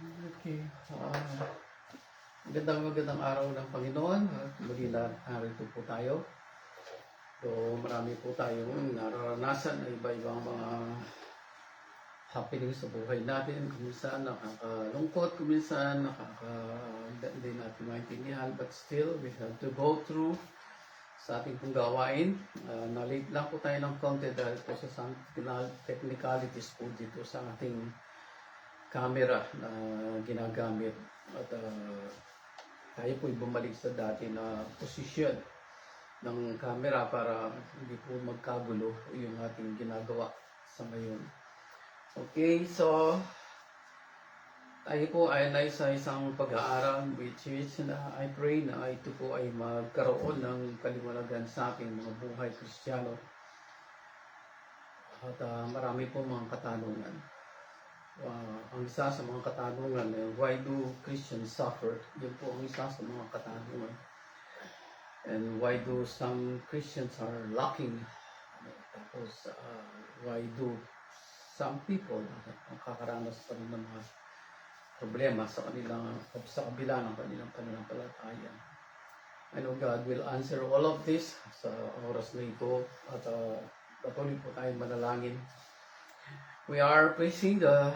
Okay. Magandang araw ng Panginoon. At muli na narito po tayo. So, marami po tayong nararanasan na iba-ibang mga happening sa buhay natin. Kuminsan nakakalungkot, kuminsan hindi natin maintindihan. But still, we have to go through sa ating pong gawain. Na-late lang po tayo ng konti dahil po sa some technicalities po dito sa ating camera na ginagamit. At tayo po'y bumalik sa dati na posisyon ng camera para hindi po magkagulo yung ating ginagawa sa ngayon. Okay, so tayo po ay nasa isang pag-aaral which is na I pray na ito po ay magkaroon ng kaliwanagan sa ating mga buhay Kristiyano. At marami po mga katanungan. Ang isa sa mga katanungan ay why do Christians suffer? Yun po ang isa sa mga katanungan. And why do some Christians are lacking? Tapos why do some people nakakaranas pa rin ng mga problema sa kabila ng kanilang pananampalataya? I know God will answer all of this sa oras na ito at patuloy po tayong manalangin. We are facing the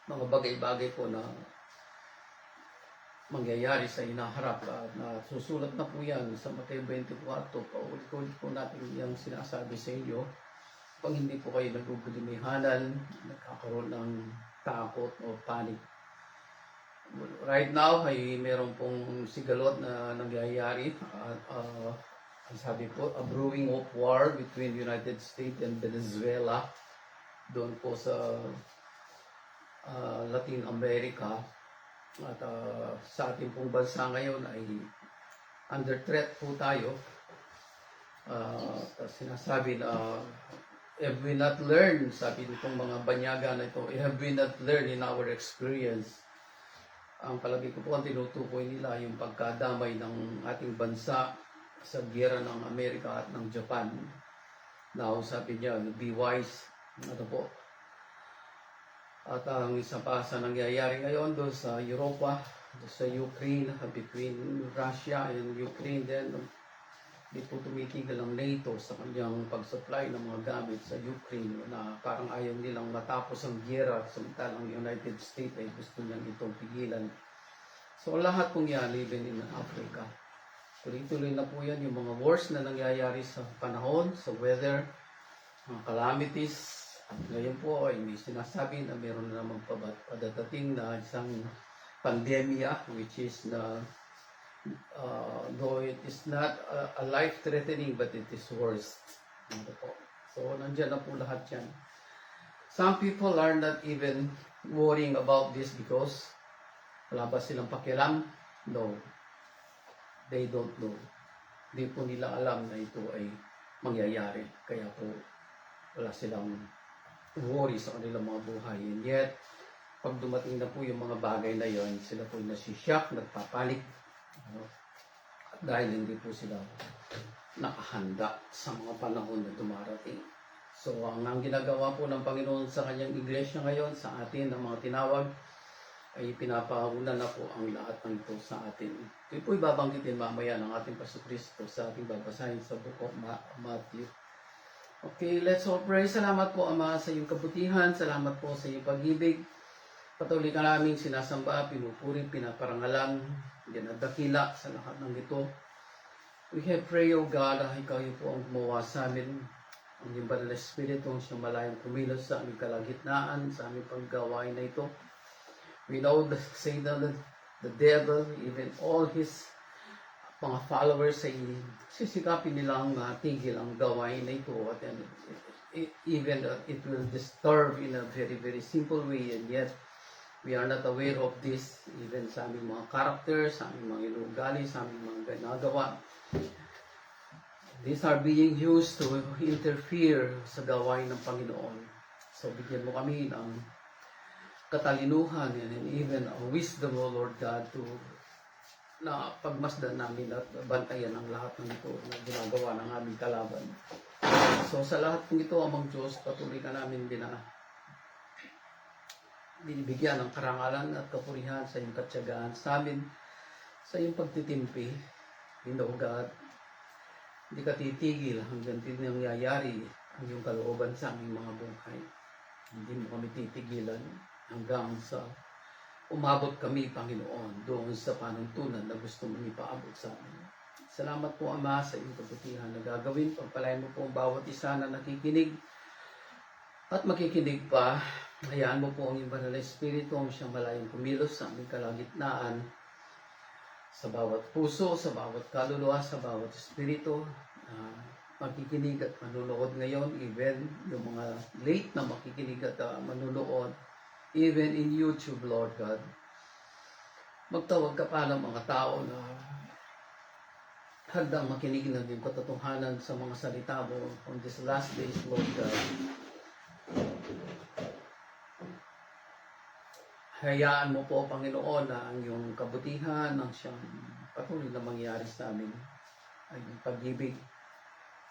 mga bagay-bagay po na mangyayari sa inaharap na susulat na po yan sa Mateo 24. Paulit-ulit po natin yung sinasabi sa inyo. Pag hindi po kayo nagugulimihanan, nagkakaroon ng takot o panic. Right now, ay meron pong sigalot na nangyayari. Ang sabi po, a brewing of war between United States and Venezuela doon po sa Latin America. At sa ating pong bansa ngayon ay under threat po tayo. Sinasabi na have we not learned, sabi nitong mga banyaga na ito, have we not learned in our experience? Ang palagi ko po ang tinutukoy nila yung pagkadamay ng ating bansa sa giyera ng Amerika at ng Japan. Now, sabi niya, be wise. Ano po? At ang isa pa sa nangyayari ngayon doon sa Europa, doon sa Ukraine, between Russia and Ukraine, then di po tumitigil ang NATO sa kanyang pag-supply ng mga gamit sa Ukraine na parang ayaw nilang matapos ang giyera, samantalang United States ay gusto niyang itong pigilan. So lahat pong yan, even in Africa. Tuloy-tuloy na po yan yung mga wars na nangyayari sa panahon, sa weather, mga calamities. Ngayon po ay hindi sinasabi na meron na namang padadating na isang pandemya which is na though it is not a life-threatening but it is worse. So nandiyan na po lahat yan. Some people are not even worrying about this because wala ba silang pakialam? No. They don't know. Di po nila alam na ito ay mangyayari. Kaya po wala silang worry sa kanilang mga buhay. And yet, pag dumating na po yung mga bagay na yon, sila po nasishock, nagpapanik. Dahil hindi po sila nakahanda sa mga panahon na dumarating. So, ang ginagawa po ng Panginoon sa kanyang iglesia ngayon, sa atin, ng mga tinawag, ay pinapauna na po ang lahat ng ito sa atin. Ito po ibabanggitin mamaya ng ating Pastor Cristo sa ating babasahin sa Book of Matthew. Okay, let's all pray. Salamat po, Ama, sa iyong kabutihan. Salamat po sa iyong pag-ibig. Patuloy ka naming sinasamba, pinupuri, pinaparangalan, dinadakila sa lahat ng ito. We have pray, O God, na ikaw po ang gumawa sa amin. Ang iyong Banal na Espiritu ang siyang malayang kumilos sa aming kalagitnaan, sa aming paggawain na ito. We know that Satan, the devil, even all his mga followers ay sisikapin nilang tigil ang gawain na ito. At even it will disturb in a very, very simple way. And yet, we are not aware of this even sa aming mga characters, sa aming mga inugali, sa aming mga ginagawa. These are being used to interfere sa gawain ng Panginoon. So, bigyan mo kami ng katalinuhan and even wisdom, O Lord God, to na pagmasdan namin at bantayan ang lahat ng ito na ginagawa ng aming kalaban. So sa lahat ng ito, Amang Diyos, patuloy ka namin binibigyan ng karangalan at kapurihan sa iyong katsiyagaan sa amin, sa iyong pagtitimpi. You know, God, hindi ka titigil hanggang nangyayari ang iyong kalooban sa aming mga buhay. Hindi mo kami titigilan hanggang sa umabot kami, Panginoon, doon sa panuntunan na gusto mong ipaabot sa amin. Salamat po, Ama, sa iyong kabutihan na gagawin. Pagpalain mo po ang bawat isa na nakikinig at makikinig pa. Hayaan mo po ang iyong banal na Espiritu ang siyang malayang kumilos sa aming kalagitnaan, sa bawat puso, sa bawat kaluluwa, sa bawat espiritu, makikinig at manunood ngayon, even yung mga late na makikinig at manunood, even in YouTube, Lord God. Magtawag ka pa ng mga tao na handang makinig ng iyong katotohanan sa mga salita mo on this last days, Lord God. Hayaan mo po, Panginoon, na ang iyong kabutihan, ang siyang patuloy na mangyari sa amin, ang iyong pag-ibig,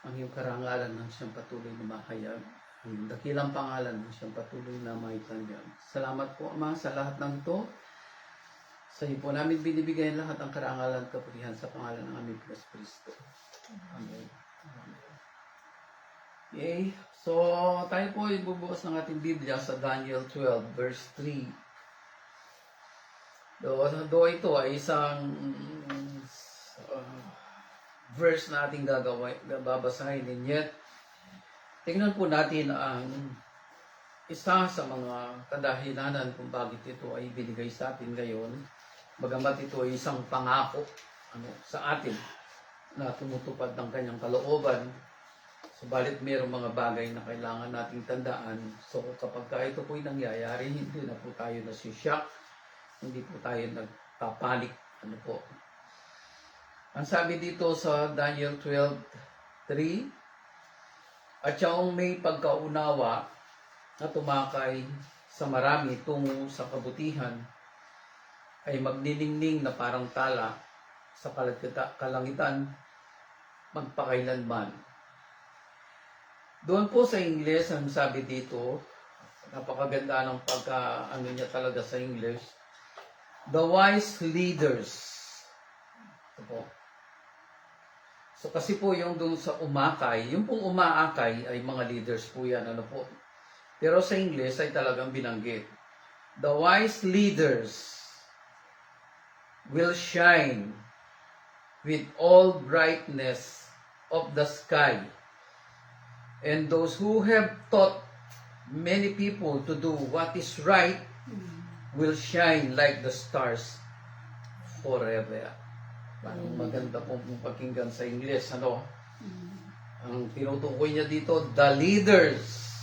ang iyong karangalan ng siyang patuloy na mahayag, ang iyong dakilang pangalan ng siyang patuloy na maitanggap. Salamat po, Ama, sa lahat ng ito. Sa iyo po namin binibigay lahat ang karangalan at kapurihan sa pangalan ng aming Kristo. Amen. Okay, so tayo po ay bubukas ng ating Biblia sa Daniel 12 verse 3. Do ito ay isang verse na ating babasahin, and yet tingnan po natin ang isa sa mga kadahilanan kung bakit ito ay binigay sa atin ngayon, bagamat ito ay isang pangako sa atin na tumutupad ng kanyang kalooban. Subalit mayroong mga bagay na kailangan nating tandaan. So kapag ito po'y nangyayari, hindi na po tayo nasisyak, hindi po tayo nagpapanik. Ang sabi dito sa Daniel 12:3, at siyang may pagkaunawa na tumakay sa marami tungo sa kabutihan ay magniningning na parang tala sa kalangitan magpakailanman. Doon po sa Ingles, ang sabi dito, napakaganda ng niya talaga sa English, the wise leaders. Ito po. So kasi po yung doon sa umakay, yung pong umaakay ay mga leaders po yan. Pero sa English ay talagang binanggit. The wise leaders will shine with all brightness of the sky. And those who have taught many people to do what is right will shine like the stars forever. Parang maganda pong pakinggan sa English. Ang tinutukoy niya dito, the leaders,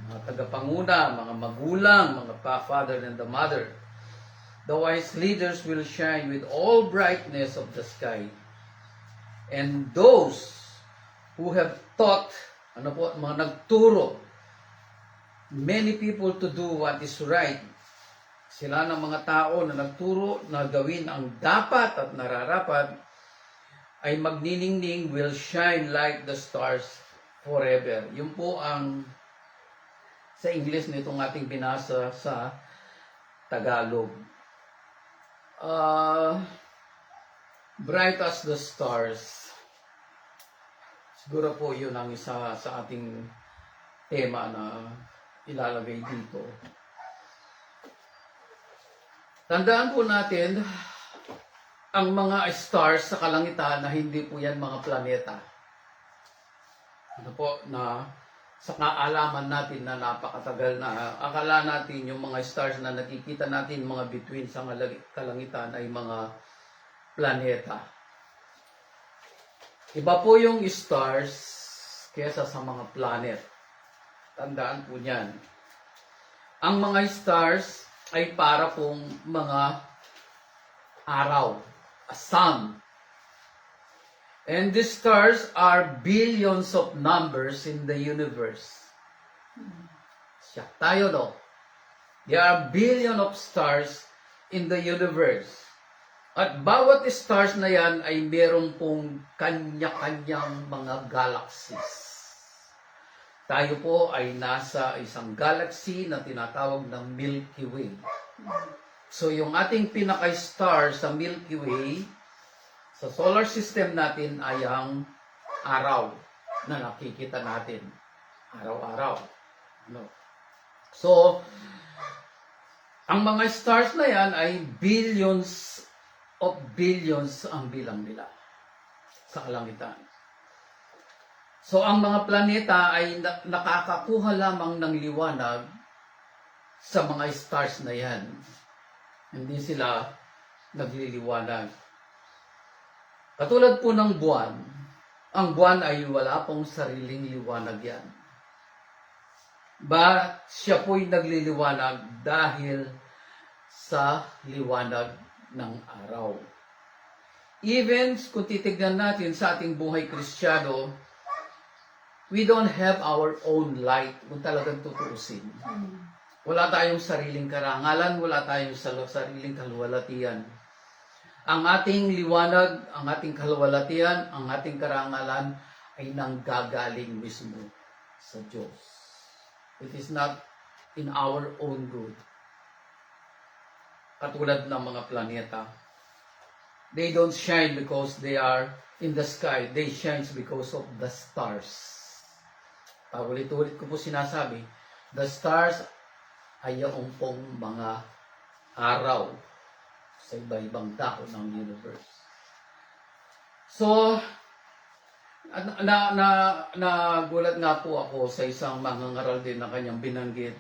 mga tagapanguna, mga magulang, mga father and the mother. The wise leaders will shine with all brightness of the sky. And those who have taught, mga nagturo, many people to do what is right. Sila ng mga tao na nagturo na gawin ang dapat at nararapat, ay magniningning, will shine like the stars forever. Yun po ang sa English nitong ating binasa sa Tagalog. Bright as the stars. Siguro po yun ang isa sa ating tema na ilalagay dito. Tandaan po natin ang mga stars sa kalangitan na hindi po yan mga planeta. Na sa kaalaman natin na napakatagal na, akala natin yung mga stars na nakikita natin, mga bituin sa kalangitan ay mga planeta. Iba po yung stars kesa sa mga planet. Tandaan po niyan. Ang mga stars ay para pong mga araw, a sun. And these stars are billions of numbers in the universe. Siya tayo, no? There are billion of stars in the universe. At bawat stars na yan ay merong pong kanya-kanyang mga galaxies. Tayo po ay nasa isang galaxy na tinatawag ng Milky Way. So yung ating pinaka-star sa Milky Way, sa solar system natin ay ang araw na nakikita natin araw-araw. No? So, ang mga stars na yan ay billions of billions ang bilang nila sa kalangitan. So, ang mga planeta ay nakakakuha lamang ng liwanag sa mga stars na yan. Hindi sila nagliliwanag. Katulad po ng buwan, ang buwan ay wala pong sariling liwanag yan. Siya po'y nagliliwanag dahil sa liwanag ng araw. Even kung titignan natin sa ating buhay Kristiyano, we don't have our own light kung talagang tutuusin. Wala tayong sariling karangalan, wala tayong sariling kaluwalhatian. Ang ating liwanag, ang ating kaluwalhatian, ang ating karangalan ay nanggagaling mismo sa Diyos. It is not in our own good. Katulad ng mga planeta. They don't shine because they are in the sky. They shine because of the stars. Ulit-ulit ko po sinasabi, the stars ay yung pong mga araw sa iba-ibang dako ng universe. So, nagulat nga po ako sa isang mangangaral din na kanyang binanggit.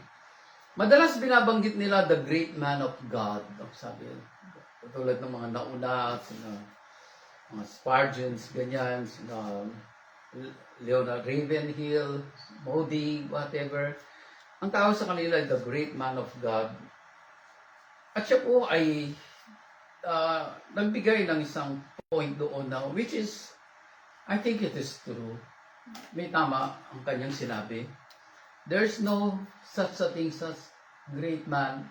Madalas binabanggit nila the great man of God. Sabi, tulad ng mga nauna, mga Spurgeons, ganyan, Leonard Ravenhill, Moody, whatever. Ang tawag sa kanila ay the great man of God. At siya po ay nagbigay ng isang point doon na, which is, I think it is true. May tama ang kanyang sinabi. There's no such a thing as great man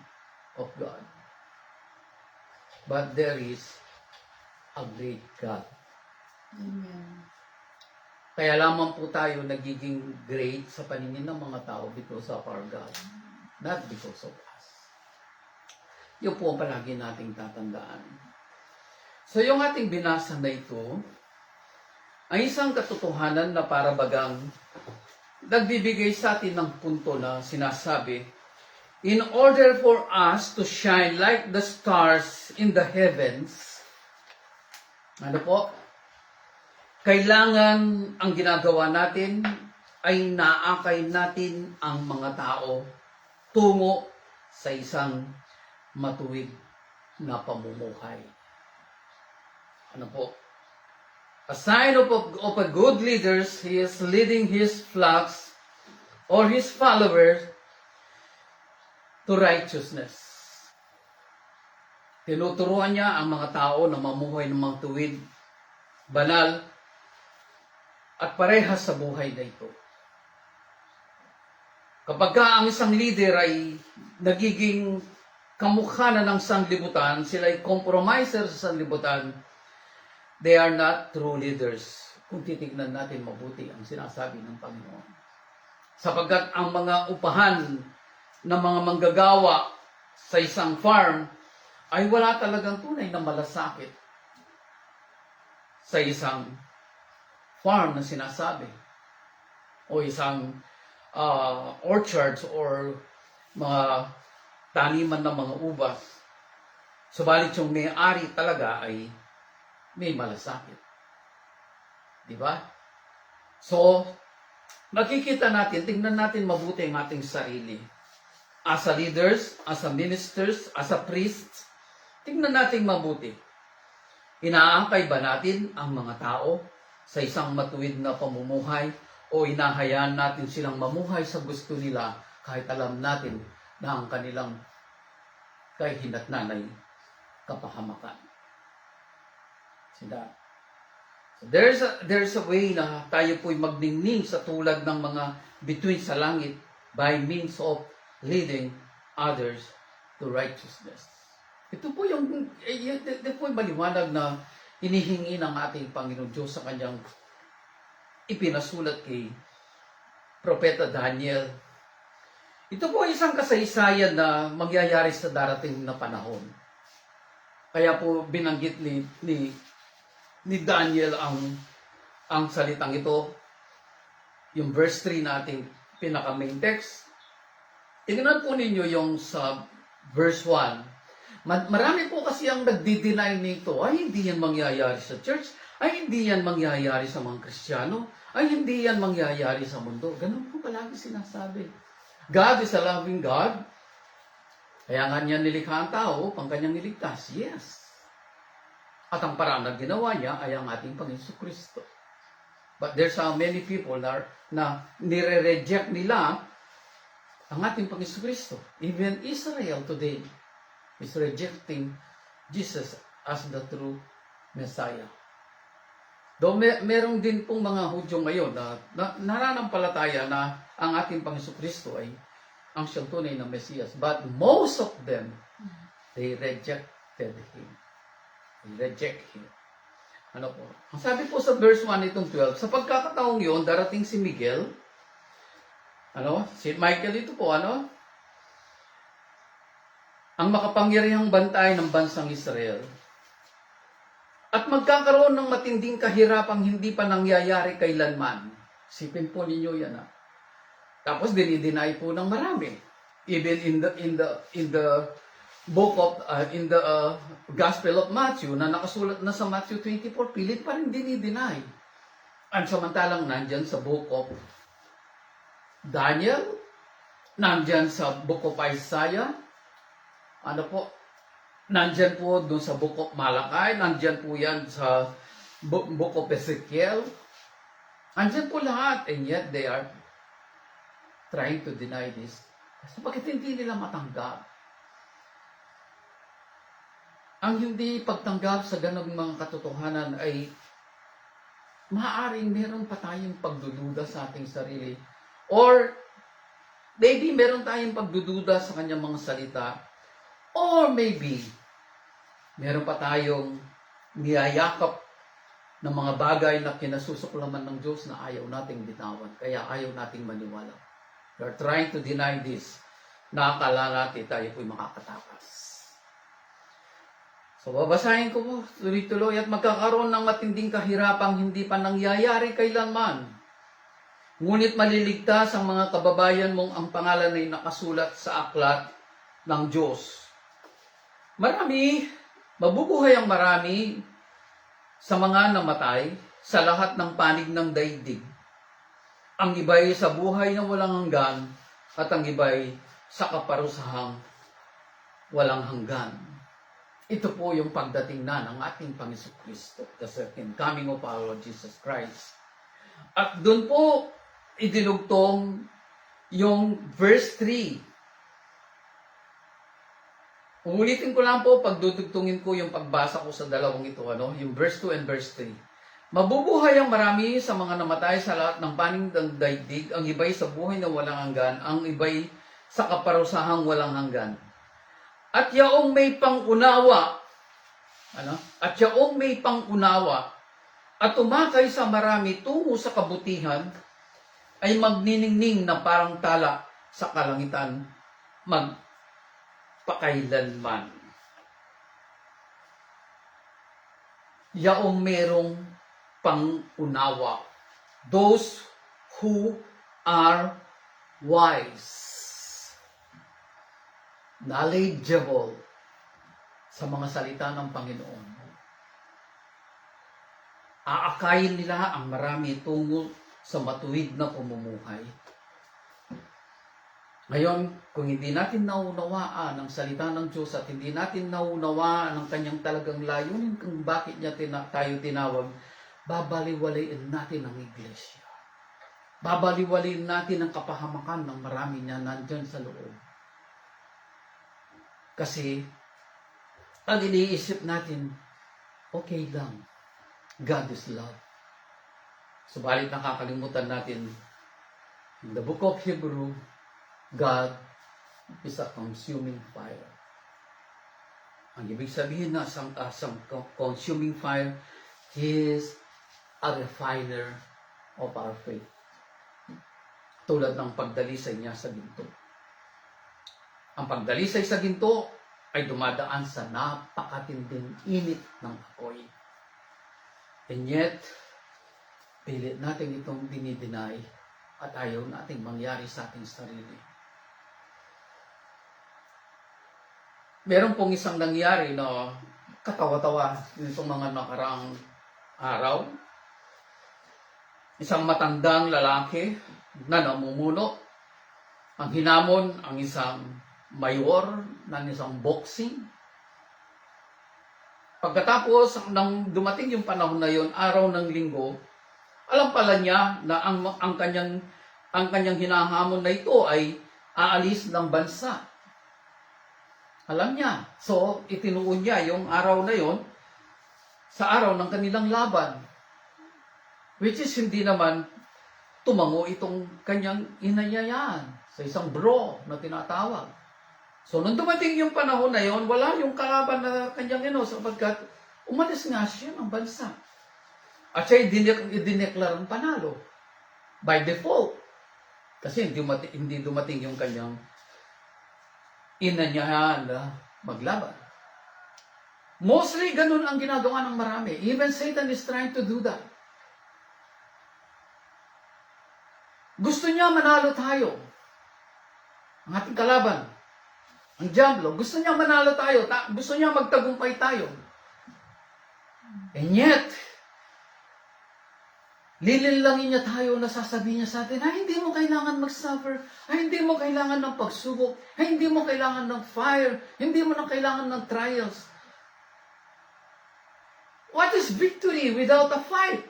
of God. But there is a great God. Amen. Kaya lamang po tayo nagiging great sa paningin ng mga tao because of our God. Not because of us. Yun po ang palagi nating tatandaan. So yung ating binasa na ito ay isang katotohanan na para bagang nagbibigay sa atin ng punto na sinasabi, in order for us to shine like the stars in the heavens, ano po? Kailangan ang ginagawa natin ay naakay natin ang mga tao tungo sa isang matuwid na pamumuhay. Ano po? A sign of a good leader, he is leading his flocks or his followers to righteousness. Tinuturuan niya ang mga tao na mamuhay ng mga tuwid, banal, at parehas sa buhay na ito. Kapag ang isang leader ay nagiging kamukha na ng sanglibutan, sila ay compromiser sa sanglibutan, they are not true leaders. Kung titignan natin mabuti ang sinasabi ng Panginoon. Sapagkat ang mga upahan ng mga manggagawa sa isang farm ay wala talagang tunay na malasakit sa isang farm na sinasabi o isang orchards or mga taniman ng mga ubas. Subalit yung may-ari talaga ay may malasakit. Di ba? So, makikita natin, tingnan natin mabuti ang ating sarili. As a leaders, as a ministers, as a priests, tingnan natin mabuti. Inaangkay ba natin ang mga tao sa isang matuwid na pamumuhay o inahayaan natin silang mamuhay sa gusto nila kahit alam natin na ang kanilang kahinatnanay kapahamakan. Sila. So there's a way na tayo po'y magningning sa tulad ng mga bituin sa langit by means of leading others to righteousness. Ito po yung maliwanag na hinihingi ng ating Panginoon Diyos sa kanyang ipinasulat kay Propeta Daniel. Ito po isang kasaysayan na mangyayari sa darating na panahon. Kaya po binanggit ni Daniel ang salitang ito, yung verse 3 nating pinaka main text. Tingnan po ninyo yung sa verse 1. Marami po kasi ang nagdi-deny nito, ay hindi yan mangyayari sa church, ay hindi yan mangyayari sa mga Kristiyano, ay hindi yan mangyayari sa mundo. Ganun po palagi sinasabi. God is a loving God. Kaya nga niya nilikha ang tao upang kanyang niligtas. Yes. At ang paraan na ginawa niya ay ang ating Panginoon Kristo. But there's how many people na nire-reject nila ang ating Panginoon Kristo. Even Israel today is rejecting Jesus as the true Messiah. Though meron din pong mga Hudyo ngayon na nananampalataya na ang ating Panginoon Kristo ay ang siyang tunay na Mesiyas. But most of them, they rejected Him. They reject Him. Ano po? Ang sabi po sa verse 1 itong 12, sa pagkakataong yun, darating si Miguel. Si Michael ito po, ang makapangyarihang bantay ng bansang Israel. At magkakaroon ng matinding kahirapang hindi pa nangyayari kailanman. Sipin po ninyo yan. Tapos dinideny po ng marami. Even in the book of Gospel of Matthew na nakasulat na sa Matthew 24, pilit pa rin dinideny. Ang samantalang nandyan sa book of Daniel, nandyan sa book of Isaiah, nandyan po doon sa book of Malachi, nandyan po yan sa book of Ezekiel. Nandyan po lahat, and yet they are trying to deny this. Kasi bakit hindi nila matanggap? Ang hindi pagtanggap sa ganung mga katotohanan ay maaaring meron pa tayong pagdududa sa ating sarili. Or maybe meron tayong pagdududa sa kanyang mga salita. Or maybe meron pa tayong niyayakap ng mga bagay na kinasusuklaman ng Diyos na ayaw nating bitawan. Kaya ayaw nating maniwala. We are trying to deny this. Nakakala natin tayo po'y makakatakas. So babasahin ko po tuloy-tuloy at magkakaroon ng matinding kahirapang hindi pa nangyayari kailanman. Ngunit maliligtas ang mga kababayan mong ang pangalan ay nakasulat sa aklat ng Diyos. Mabubuhay ang marami sa mga namatay sa lahat ng panig ng daigdig. Ang iba'y sa buhay na walang hanggan at ang iba'y sa kaparusahang walang hanggan. Ito po yung pagdating na ng ating Panginoon Kristo, the second coming of our Lord Jesus Christ. At doon po idinugtong yung verse 3. Uulitin ko lang po, pagdudugtungin ko yung pagbasa ko sa dalawang ito, yung verse 2 and verse 3. Mabubuhay ang marami sa mga namatay sa lahat ng panig ng daigdig, ang iba'y sa buhay na walang hanggan, ang iba'y sa kaparusahang walang hanggan. At yaong may pangunawa, at tumakay sa marami tungo sa kabutihan, ay magniningning na parang tala sa kalangitan, magpakailanman. Yaong merong pangunawa. Those who are wise. Knowledgeable sa mga salita ng Panginoon. Aakayin nila ang marami tungo sa matuwid na pamumuhay. Ngayon, kung hindi natin naunawaan ang salita ng Diyos at hindi natin naunawaan ang kanyang talagang layunin kung bakit niya tayo tinawag, babaliwalain natin ang iglesia. Babaliwalain natin ang kapahamakan ng marami niya nandyan sa loob. Kasi, ang iniisip natin, okay lang. God is love. Subalit nakakalimutan natin, in the book of Hebrew, God is a consuming fire. Ang ibig sabihin na isang consuming fire, He is a refiner of our faith. tulad ng pagdalisay niya sa ginto. Ang pagdalisay sa ginto ay dumadaan sa napakatinding init ng apoy. And yet, pilit natin itong dinideny at ayaw nating mangyari sa ating sarili. Meron pong isang nangyari na katawa-tawa nitong mga nakaraang araw. Isang matandang lalaki na namumuno. Ang hinamon ang isang mayor ng isang boxing. Pagkatapos nang dumating yung panahon na yon, araw ng linggo, alam pala niya na ang kanyang hinahamon na ito ay aalis ng bansa. Alam niya. So, itinuon niya yung araw na yon sa araw ng kanilang laban. Which is hindi naman tumango itong kanyang inanyayahan sa isang bro na tinatawag. So, nung dumating yung panahon na yon, wala yung kalaban na kanyang sapagkat umalis nga siya ng bansa. At siya idineklarang panalo. By default. Kasi hindi dumating yung kanyang inanyayahan na maglaban. Mostly, ganun ang ginagawa ng marami. Even Satan is trying to do that. Gusto niya manalo tayo. Ang ating kalaban. Ang diablo, gusto niya manalo tayo. Gusto niya magtagumpay tayo. And yet, lilinlangin niya tayo na sasabihin niya sa atin, ay hindi mo kailangan mag-suffer, ay hindi mo kailangan ng pagsubok, ay hindi mo kailangan ng fire, hindi mo na kailangan ng trials. What is victory without a fight?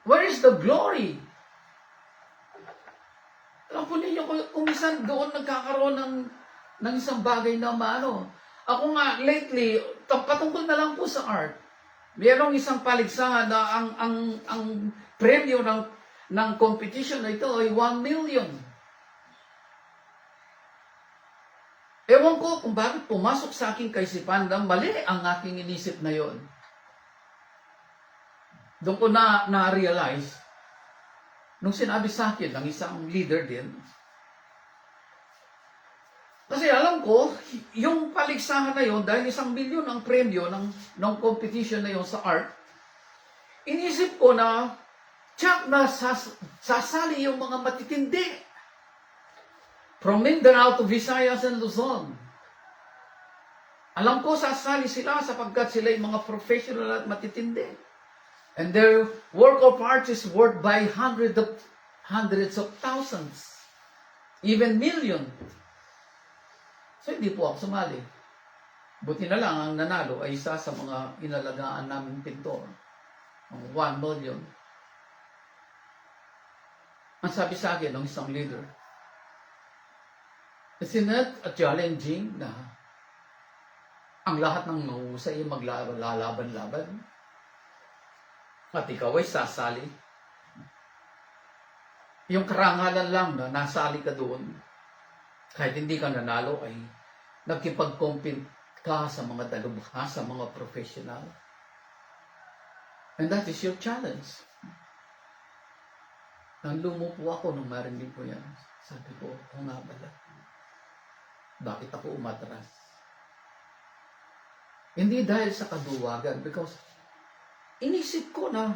Where is the glory? Alam po ninyo, kung minsan doon nagkakaroon ng isang bagay na maano. Ako nga, lately, patungkol na lang po sa art. Mayroong isang paligsahan na ang premyo ng competition na ito ay 1 million. Ewan ko kung bakit pumasok sa aking kaisipan na mali ang aking inisip na yon. Doon ko na-realize, nung sinabi sa akin ng isang leader din, kasi alam ko, yung paligsahan na yon, dahil 1 milyon ang premyo ng competition na yon sa art, inisip ko na, tsak na sasali yung mga matitindi. From Mindanao to Visayas and Luzon. Alam ko, sasali sila sapagkat sila yung mga professional at matitindi. And their work of art is worth by hundreds of thousands, even million. So, hindi po ako sumali. Buti na lang, ang nanalo ay isa sa mga inalagaan naming pintor. Ang 1 million. Ang sabi sa akin ng isang leader, isn't it a challenging na ang lahat ng mahusay ay maglalaban-laban? At ikaw ay sasali. Yung karangalan lang na nasali ka doon, kahit hindi ka nanalo ay nagkipag-compete ka sa mga dalubha, sa mga professional. And that is your challenge. Nanlumo po ako nung marinig ko yan. Sabi ko, kung nga pala, bakit ako umatras? Hindi dahil sa kaduwagan, because inisip ko na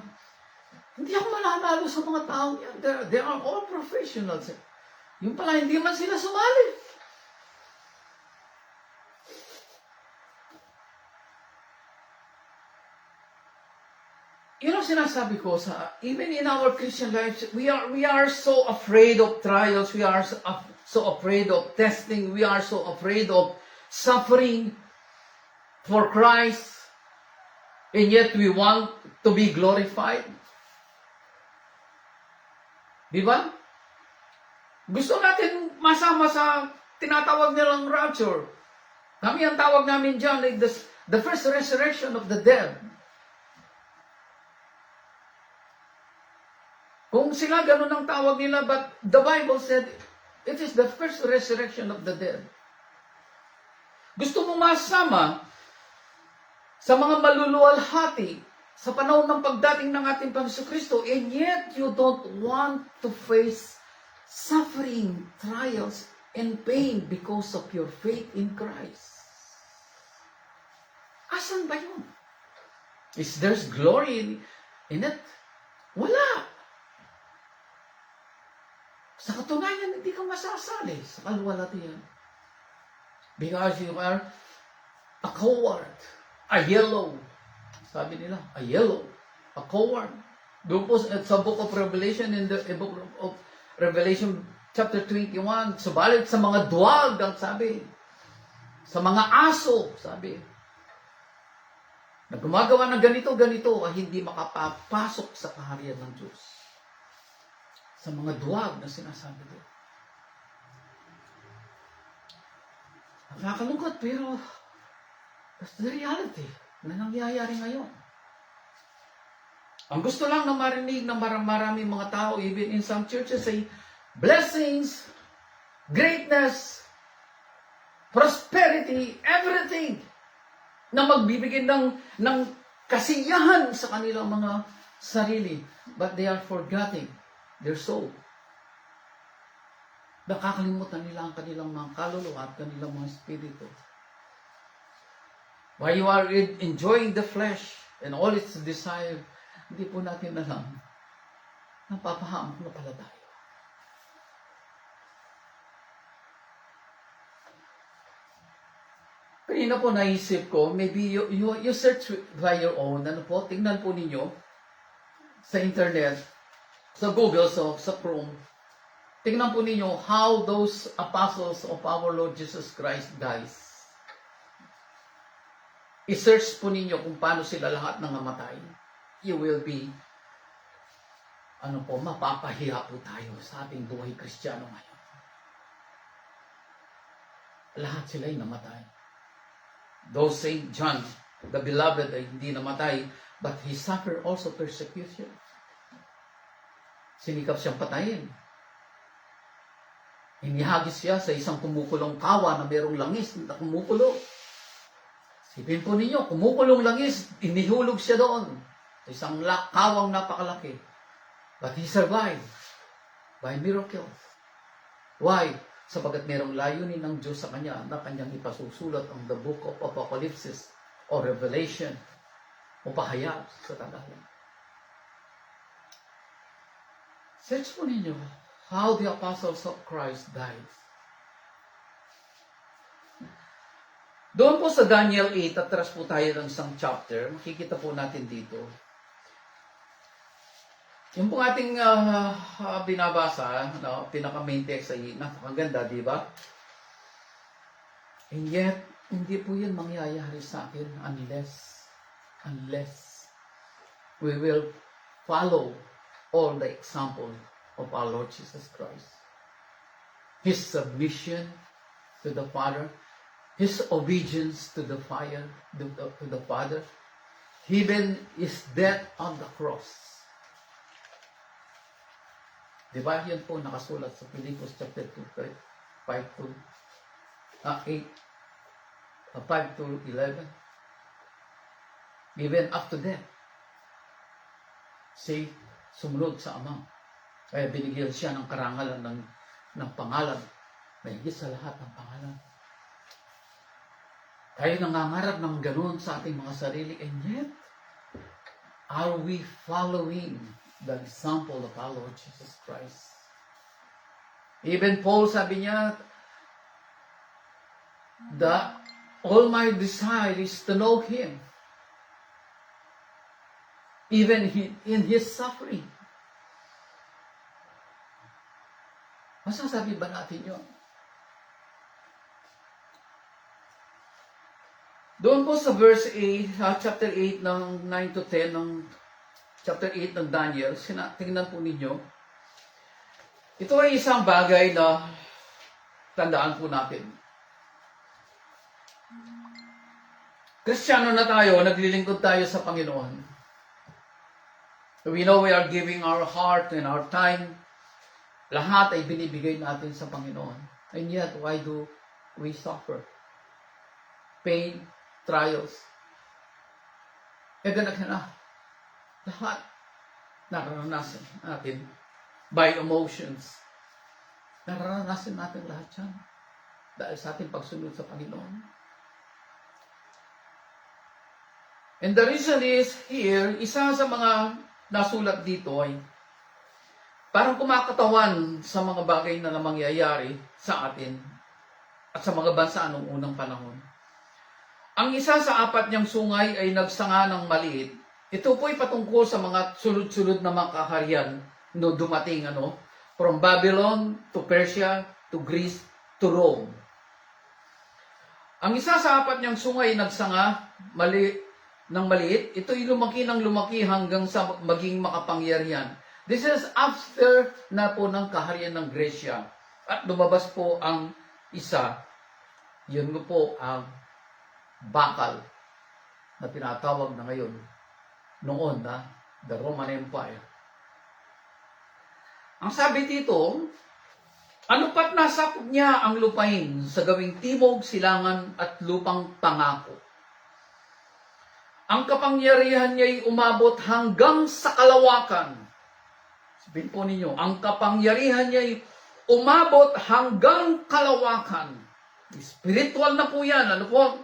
hindi ako mananalo sa mga taong yan. They are all professionals. Yung pala, hindi man sila sumali. Yun ang sinasabi ko sa, even in our Christian lives, we are so afraid of trials, we are so afraid of testing, we are so afraid of suffering for Christ, and yet we want to be glorified. Di ba? Gusto natin masama sa tinatawag nilang rapture. Kami ang tawag namin dyan, like the first resurrection of the dead. Kung sila ganun ang tawag nila, but the Bible said, it is the first resurrection of the dead. Gusto mo masama sa mga maluluwalhati sa panahon ng pagdating ng ating Panginoon Kristo, and yet you don't want to face suffering, trials, and pain because of your faith in Christ. Asan ba yun? Is there's glory in it? Wala. Sa katunayan, hindi ka masasali sa kalwalatian. Because you are a coward, a yellow. Sabi nila, a yellow, a coward. Doon po sa book of Revelation, in the book of Revelation chapter 21, subalit sa mga duwag, ang sabi, sa mga aso, sabi, na gumagawa ng ganito, ay hindi makapapasok sa kaharian ng Diyos. Sa mga duwag na sinasabi doon. Nakakalungkot, pero that's the reality na nangyayari ngayon. Ang gusto lang na marinig ng maraming mga tao, even in some churches, say, blessings, greatness, prosperity, everything, na magbibigay ng kasiyahan sa kanilang mga sarili. But they are forgetting their soul. Nakakalimutan nila ang kanilang mga kaluluwa at kanilang mga espiritu. While you are enjoying the flesh and all its desire, hindi po natin alam, napapahamak na pala tayo. Kanina po naisip ko, maybe you search by your own, tingnan po ninyo sa internet, sa Google, sa Chrome, tingnan po ninyo how those apostles of our Lord Jesus Christ dies. I-search po ninyo kung paano sila lahat nangamatay. You will be, mapapahiya po tayo sa ating buhay Kristiyano ngayon. Lahat sila ay namatay. Though Saint John, the beloved, ay hindi namatay, but he suffered also persecution. Sinikap siyang patayin. Inihagis siya sa isang kumukulong kawa na mayroong langis na kumukulo. Sipin po ninyo, kumukulong langis, inihulog siya doon. Sa isang kawang napakalaki. But he survived by miracle. Why? Sapagat mayroong layunin ng Diyos sa kanya na kanyang ipasusulat ang the book of Apocalypse or Revelation o pahayag sa Tagalog. Search po ninyo how the apostles of Christ died. Doon po sa Daniel 8, atras po tayo ng isang chapter, makikita po natin dito. Yung po ating binabasa, pinaka-main text ay napakaganda, di ba? And yet, hindi po yun mangyayari sa akin unless we will follow all the example of our Lord Jesus Christ. His submission to the Father, His obedience to the Father, even His death on the cross. Diba? Yan po nakasulat sa Philippians chapter 2, 5 to 11. Even after death, say, sumunod sa Ama. Kaya binigyan siya ng karangalan ng pangalan. May higit sa lahat ng pangalan. Tayo nangangarap ng ganoon sa ating mga sarili, and yet, are we following the example of our Lord Jesus Christ? Even Paul, sabi niya, all my desire is to know Him, even in His suffering. Masasabi ba natin yun? Doon po sa verse 8, chapter 8 ng 9 to 10 ng chapter 8 ng Daniel, tingnan po ninyo. Ito ay isang bagay na tandaan po natin. Kristiyano na tayo, naglilingkod tayo sa Panginoon. We know we are giving our heart and our time. Lahat ay binibigay natin sa Panginoon. And yet, why do we suffer? Pain, trials. Ganun na. Lahat nararanasan natin by emotions. Nararanasan natin lahat yan dahil sa ating pagsunod sa Panginoon. And the reason is here, isa sa mga nasulat dito ay parang kumakatawan sa mga bagay na mangyayari sa atin at sa mga bansa noong unang panahon. Ang isa sa 4 niyang sungay ay nagsanga ng maliit. Ito po ay patungkol sa mga sunod-sunod na mga kaharian no dumating from Babylon to Persia to Greece to Rome. Ang isa sa 4 niyang sungay nagsanga ng maliit. Ito ay lumaki ng lumaki hanggang sa maging makapangyarihan. This is after na po ng kaharian ng Gresya. At lumabas po ang isa. Yun po ang bakal na tinatawag na ngayon noon na the Roman Empire. Ang sabi dito, ano pat nasakop niya ang lupain sa gawing timog, silangan at lupang pangako. Ang kapangyarihan niya ay umabot hanggang sa kalawakan. Sabihin po ninyo, ang kapangyarihan niya ay umabot hanggang kalawakan. Spiritual na po yan. Ano po?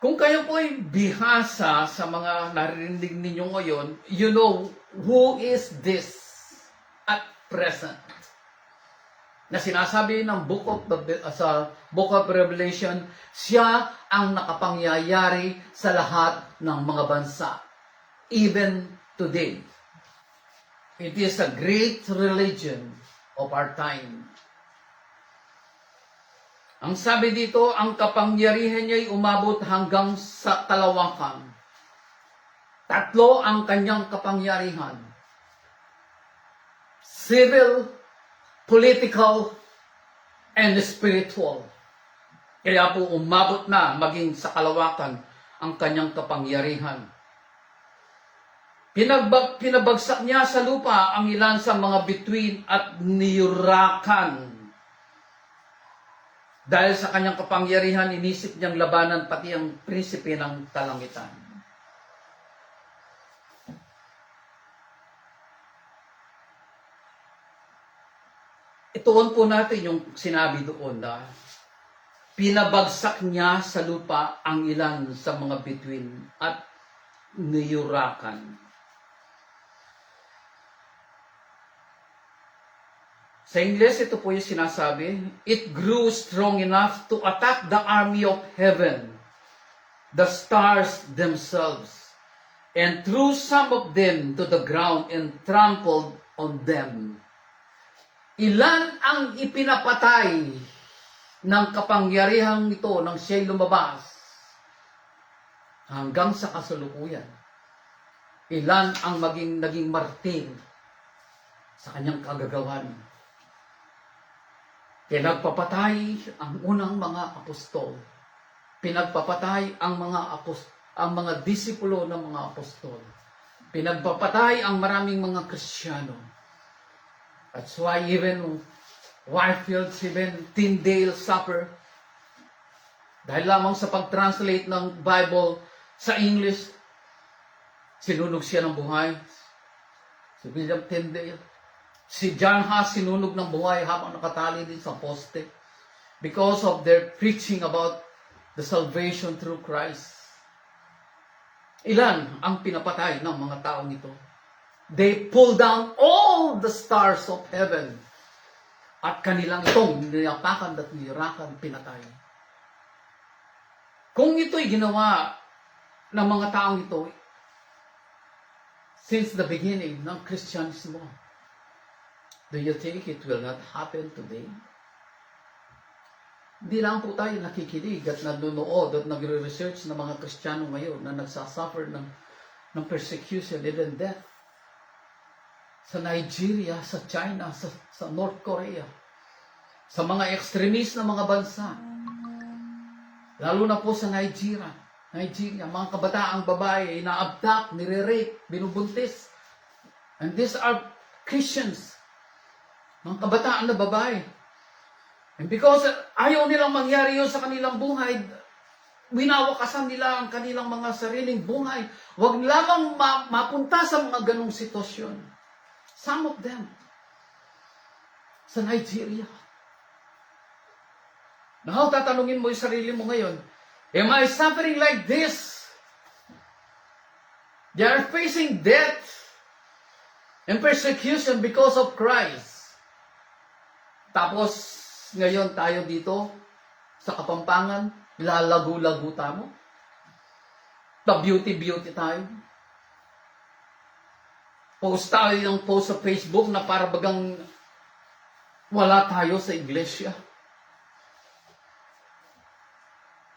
Kung kayo po ay bihasa sa mga naririnig ninyo ngayon, you know who is this at present. Na sinasabi ng sa Book of Revelation, siya ang nakapangyayari sa lahat ng mga bansa. Even today. It is a great religion of our time. Ang sabi dito, ang kapangyarihan niya ay umabot hanggang sa kalawakan. 3 ang kanyang kapangyarihan. Civil, political, and spiritual. Kaya po umabot na maging sa kalawakan ang kanyang kapangyarihan. Pinabagsak niya sa lupa ang ilan sa mga bituin at niyurakan. Dahil sa kanyang kapangyarihan, inisip niyang labanan pati ang prinsipe ng kalangitan. Ituon po natin yung sinabi doon na pinabagsak niya sa lupa ang ilan sa mga bituin at niyurakan. Sa Ingles, ito po yung sinasabi, it grew strong enough to attack the army of heaven, the stars themselves, and threw some of them to the ground and trampled on them. Ilan ang ipinapatay ng kapangyarihang ito nang siya'y lumabas hanggang sa kasalukuyan? Ilan ang naging martir sa kanyang kagagawan? Pinagpapatay ang unang mga apostol. Pinagpapatay ang mga disipulo ng mga apostol. Pinagpapatay ang maraming mga Kristiyano. That's why even Whitefield, even Tyndale suffer. Dahil lamang sa pag-translate ng Bible sa English, sinunog siya ng buhay. Si William Tyndale. Si John Huss sinunog ng buhay habang nakatali din sa poste because of their preaching about the salvation through Christ. Ilan ang pinapatay ng mga taong ito? They pull down all the stars of heaven at kanilang itong niyapakan at nirakan pinatay. Kung ito'y ginawa ng mga taong ito since the beginning ng Kristyanismo, do you think it will not happen today? Hindi lang po tayo nakikinig at nanonood at nagre-research ng mga Kristiyano ngayon na nagsasuffer ng persecution, even death. Sa Nigeria, sa China, sa North Korea, sa mga extremist na mga bansa. Lalo na po sa Nigeria, mga kabataang babae, ina-abduct, nire-rape, binubuntis. And these are Christians. Mga kabataan na babae. And because ayaw nilang mangyari yun sa kanilang buhay, winawakasan nila ang kanilang mga sariling buhay. Huwag lamang mapunta sa mga ganong sitwasyon. Some of them, sa Nigeria. Now, tatanungin mo yung sarili mo ngayon, am I suffering like this? They are facing death and persecution because of Christ. Tapos, ngayon tayo dito, sa Kapampangan, lalago-lago tayo. Pa-beauty-beauty tayo. Post tayo ng post sa Facebook na para bagang wala tayo sa iglesia.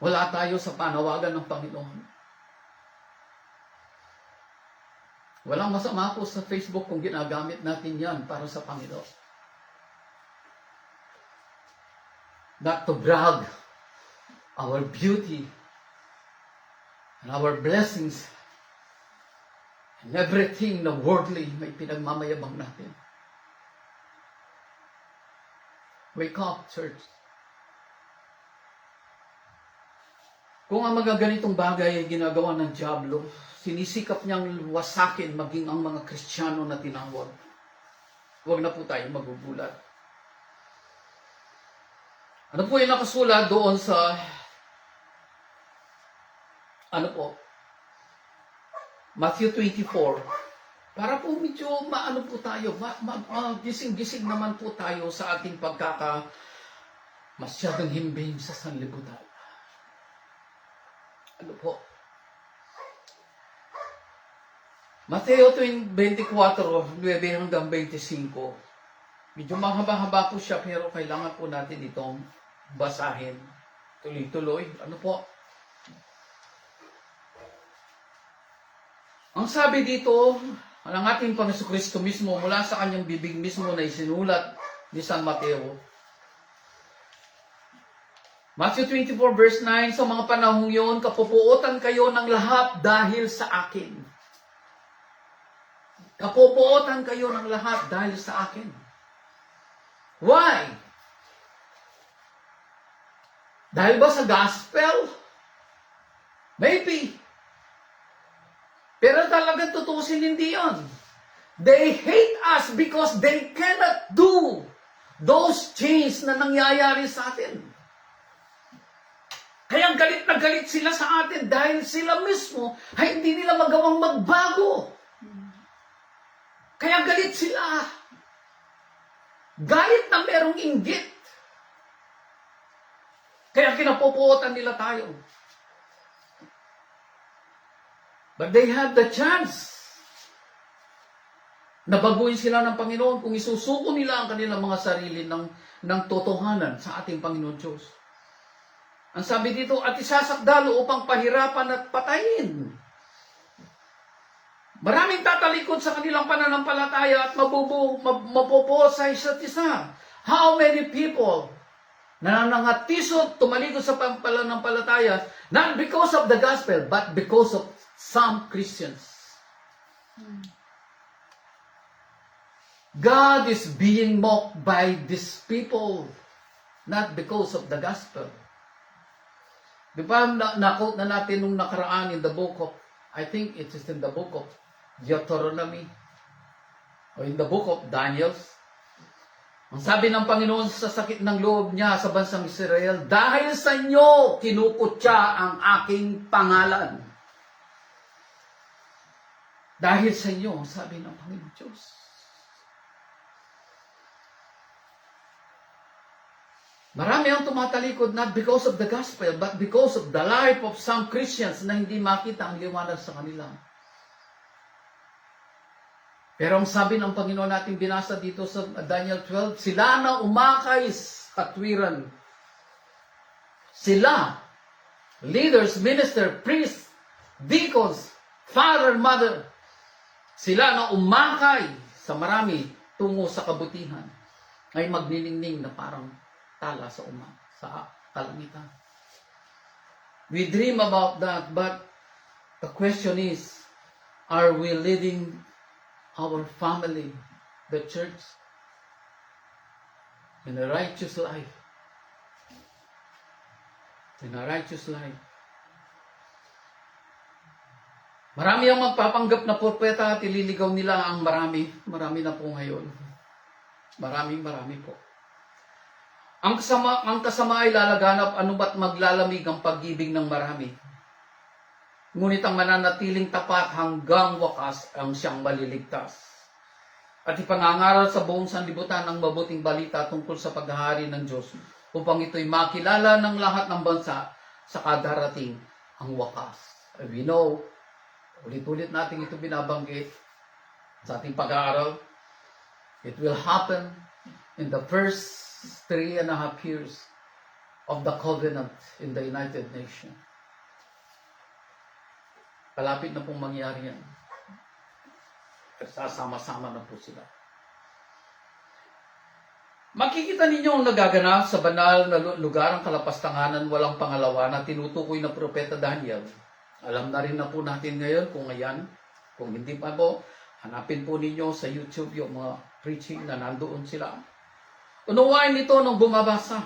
Wala tayo sa panawagan ng Panginoon. Walang masama po sa Facebook kung ginagamit natin yan para sa Panginoon. Not to brag our beauty and our blessings and everything na worldly may pinagmamayabang natin. Wake up, church. Kung ang mga ganitong bagay ay ginagawa ng dyablo, sinisikap niyang wasakin maging ang mga Kristiyano na tinawag. Huwag na po tayo magugulat. Ano po yung nakasulat doon sa Matthew 24. Para po medyo maano po tayo, gising-gising naman po tayo sa ating masyadong himbing sa sanlibutan. Ano po? Mateo 24, 9 hanggang 25. Medyo mahaba-haba po siya pero kailangan po natin itong basahin. Tuloy-tuloy. Ano po? Ang sabi dito, ang ating Panginoon Kristo mismo, mula sa kanyang bibig mismo na isinulat ni San Mateo. Matthew 24 verse 9, sa mga panahong yun, kapupuotan kayo ng lahat dahil sa akin. Kapupuotan kayo ng lahat dahil sa akin. Why? Dahil ba sa gospel? Maybe. Pero talagang tutusin hindi yun. They hate us because they cannot do those things na nangyayari sa atin. Kaya galit na galit sila sa atin dahil sila mismo ay hindi nila magawang magbago. Kaya galit sila. Galit na merong inggit. Kaya kinapupuotan nila tayo. But they have the chance na baguhin sila ng Panginoon kung isusuko nila ang kanilang mga sarili ng totohanan sa ating Panginoon Diyos. Ang sabi dito, at isasakdalo upang pahirapan at patayin. Maraming tatalikod sa kanilang pananampalataya at mapupo sa isa't isa. How many people nanangatisod, tumalikod sa pananampalataya, not because of the gospel, but because of some Christians. God is being mocked by these people, not because of the gospel. Di ba na-quote na natin nung nakaraan in the book of, I think it is in the book of Deuteronomy, o in the book of Daniel. Ang sabi ng Panginoon sa sakit ng loob niya sa bansang Israel, dahil sa inyo, kinukutya ang aking pangalan. Dahil sa inyo, sabi ng Panginoon Diyos. Marami ang tumatalikod not because of the gospel, but because of the life of some Christians na hindi makita ang liwanag sa kanila. Pero ang sabi ng Panginoon natin binasa dito sa Daniel 12, sila na umakay sa katwiran. Sila, leaders, minister, priests, deacons, father, mother, sila na umakay sa marami tungo sa kabutihan ay magniningning na parang tala sa kalangitan. We dream about that, but the question is, are we leading our family, the church, in a righteous life? In a righteous life. Marami ang magpapanggap na propeta at ililigaw nila ang marami. Marami na po ngayon. Marami po. Ang kasama ay lalaganap, ano ba't maglalamig ang pag-ibig ng marami. Ngunit ang mananatiling tapat hanggang wakas ang siyang maliligtas. At ipangangaral sa buong sanlibutan ang mabuting balita tungkol sa paghahari ng Diyos upang ito'y makilala ng lahat ng bansa sa kadarating ang wakas. And we know, ulit-ulit natin ito binabanggit sa ating pag-aaral. It will happen in the first 3.5 years of the covenant in the United Nations. Palapit na pong mangyari yan. Sasama-sama na po sila. Makikita ninyo ang nagaganap sa banal na lugar ang kalapastanganan walang pangalawa na tinutukoy na propeta Daniel. Alam na rin na po natin ngayon kung ayan. Kung hindi pa po, hanapin po ninyo sa YouTube yung mga preaching na nandoon sila. Unawain ito nung bumabasa.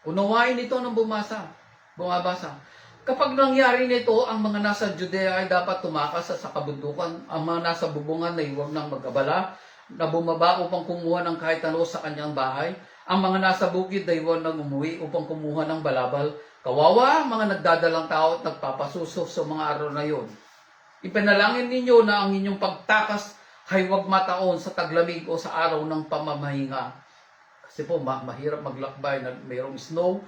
Unawain ito nung bumabasa. Kapag nangyari nito, ang mga nasa Judea ay dapat tumakas sa kabundukan. Ang mga nasa bubungan ay huwag nang mag-abala na bumaba upang kumuha ng kahit ano sa kanyang bahay. Ang mga nasa bukid ay huwag nang umuwi upang kumuha ng balabal. Kawawa ang mga nagdadalang tao at nagpapasuso sa mga araw na yon. Ipanalangin ninyo na ang inyong pagtakas ay huwag mataon sa taglamig o sa araw ng pamamahinga. Kasi po, mahirap maglakbay na mayroong snow